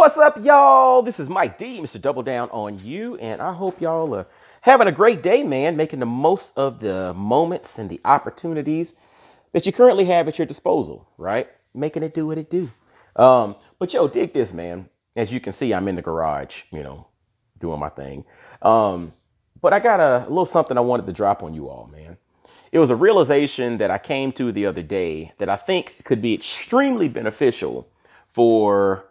What's up, y'all? This is Mike D, Mr. Double Down on You, and I hope y'all are having a great day, man, making the most of the moments and the opportunities that you currently have at your disposal, right? Making it do what it do. But yo, dig this, man. As you can see, I'm in the garage, doing my thing. Um, but I got a little something I wanted to drop on you all, man. It was a realization that I came to the other day that I think could be extremely beneficial for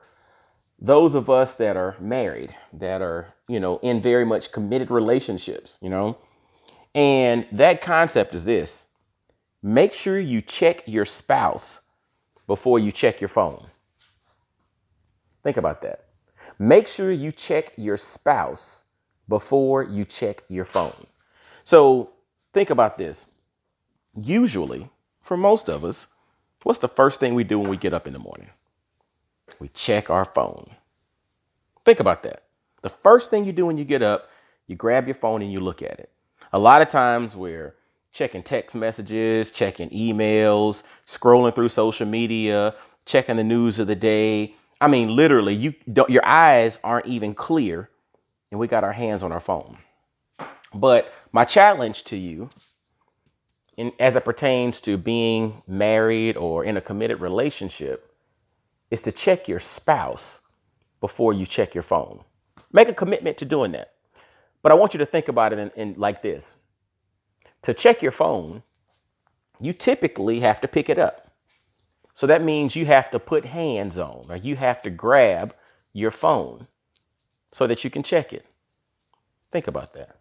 those of us that are married, that are, in very much committed relationships. And that concept is this: make sure you check your spouse before you check your phone. Think about that. Make sure you check your spouse before you check your phone. So think about this. Usually, for most of us, what's the first thing we do when we get up in the morning? We check our phone. Think about that. The first thing you do when you get up, you grab your phone and you look at it. A lot of times we're checking text messages, checking emails, scrolling through social media, checking the news of the day. I mean, literally, your eyes aren't even clear, and we got our hands on our phone. But my challenge to you, as it pertains to being married or in a committed relationship, is to check your spouse before you check your phone. Make a commitment to doing that. But I want you to think about it in like this. To check your phone, you typically have to pick it up. So that means you have to put hands on, or you have to grab your phone so that you can check it. Think about that.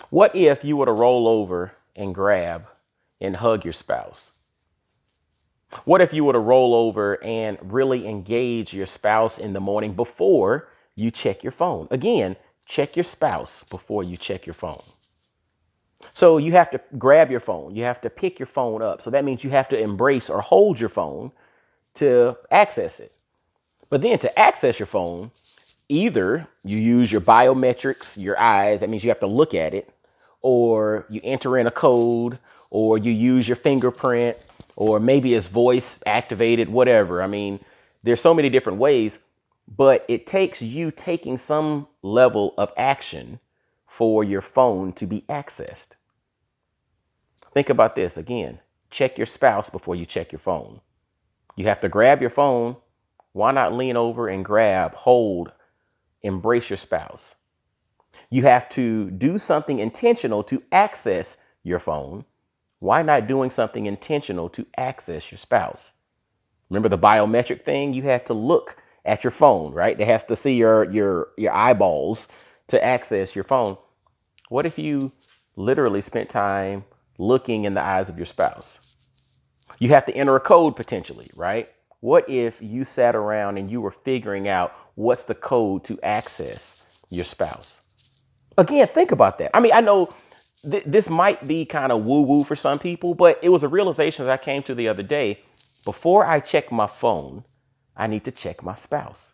What if you were to roll over and grab and hug your spouse? What if you were to roll over and really engage your spouse in the morning before you check your phone? Again, check your spouse before you check your phone. So you have to grab your phone. You have to pick your phone up. So that means you have to embrace or hold your phone to access it. But then to access your phone, either you use your biometrics, your eyes, that means you have to look at it, or you enter in a code, or you use your fingerprint, or maybe it's voice activated, whatever. I mean, there's so many different ways, but it takes you taking some level of action for your phone to be accessed. Think about this again. Check your spouse before you check your phone. You have to grab your phone. Why not lean over and grab, hold, embrace your spouse? You have to do something intentional to access your phone. Why not doing something intentional to access your spouse? Remember the biometric thing? You had to look at your phone, right? It has to see your eyeballs to access your phone. What if you literally spent time looking in the eyes of your spouse? You have to enter a code potentially, right? What if you sat around and you were figuring out what's the code to access your spouse? Again, think about that. I mean, I know this might be kind of woo-woo for some people, but it was a realization that I came to the other day. Before I check my phone, I need to check my spouse.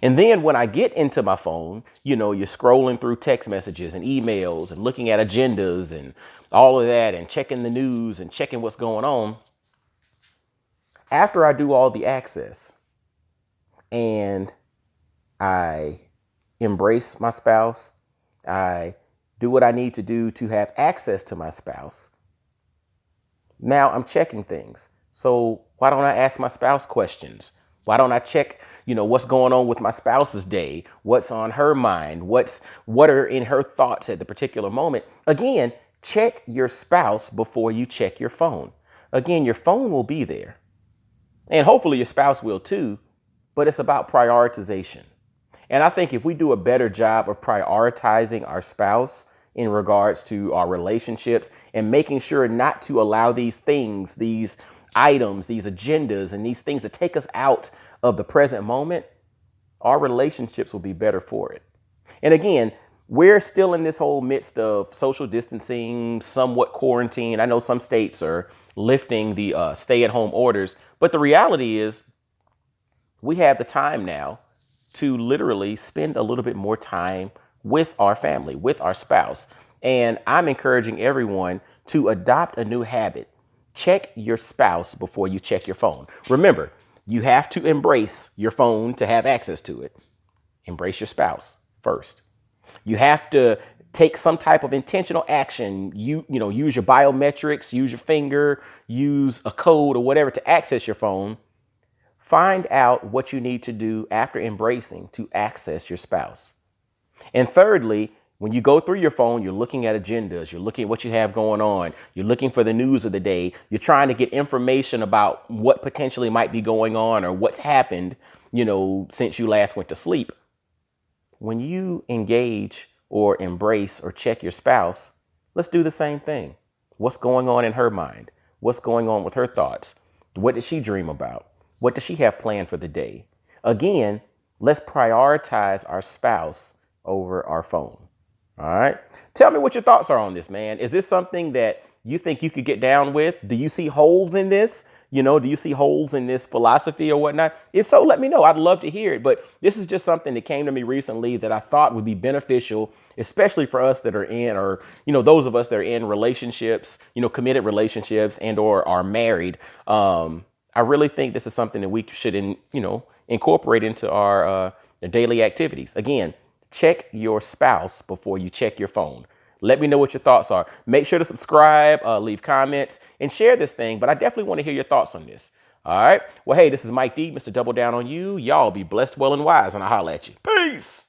And then when I get into my phone, you're scrolling through text messages and emails and looking at agendas and all of that and checking the news and checking what's going on. After I do all the access and I embrace my spouse, I do what I need to do to have access to my spouse. Now I'm checking things. So why don't I ask my spouse questions? Why don't I check, what's going on with my spouse's day? What's on her mind? What are in her thoughts at the particular moment? Again, check your spouse before you check your phone. Again, your phone will be there. And hopefully your spouse will too, but it's about prioritization. And I think if we do a better job of prioritizing our spouse in regards to our relationships and making sure not to allow these things, these items, these agendas, and these things to take us out of the present moment, our relationships will be better for it. And again, we're still in this whole midst of social distancing, somewhat quarantine. I know some states are lifting the stay-at-home orders, but the reality is we have the time now to literally spend a little bit more time with our family, with our spouse. And I'm encouraging everyone to adopt a new habit. Check your spouse before you check your phone. Remember, You have to embrace your phone to have access to it. Embrace your spouse first. You have to take some type of intentional action. Use your biometrics, use your finger, use a code or whatever to access your phone. Find out what you need to do after embracing to access your spouse. And thirdly, when you go through your phone, you're looking at agendas, you're looking at what you have going on, you're looking for the news of the day, you're trying to get information about what potentially might be going on or what's happened, since you last went to sleep. When you engage or embrace or check your spouse, let's do the same thing. What's going on in her mind? What's going on with her thoughts? What does she dream about? What does she have planned for the day? Again, let's prioritize our spouse over our phone. All right. Tell me what your thoughts are on this, man. Is this something that you think you could get down with? Do you see holes in this? Do you see holes in this philosophy or whatnot? If so, let me know. I'd love to hear it. But this is just something that came to me recently that I thought would be beneficial, especially for us that are in, or, those of us that are in relationships, committed relationships and or are married. I really think this is something that we should, incorporate into our daily activities. Again, check your spouse before you check your phone. Let me know what your thoughts are. Make sure to subscribe, leave comments, and share this thing. But I definitely want to hear your thoughts on this. All right. Well, hey, this is Mike D, Mr. Double Down on You. Y'all be blessed, well, and wise, and I'll holler at you. Peace.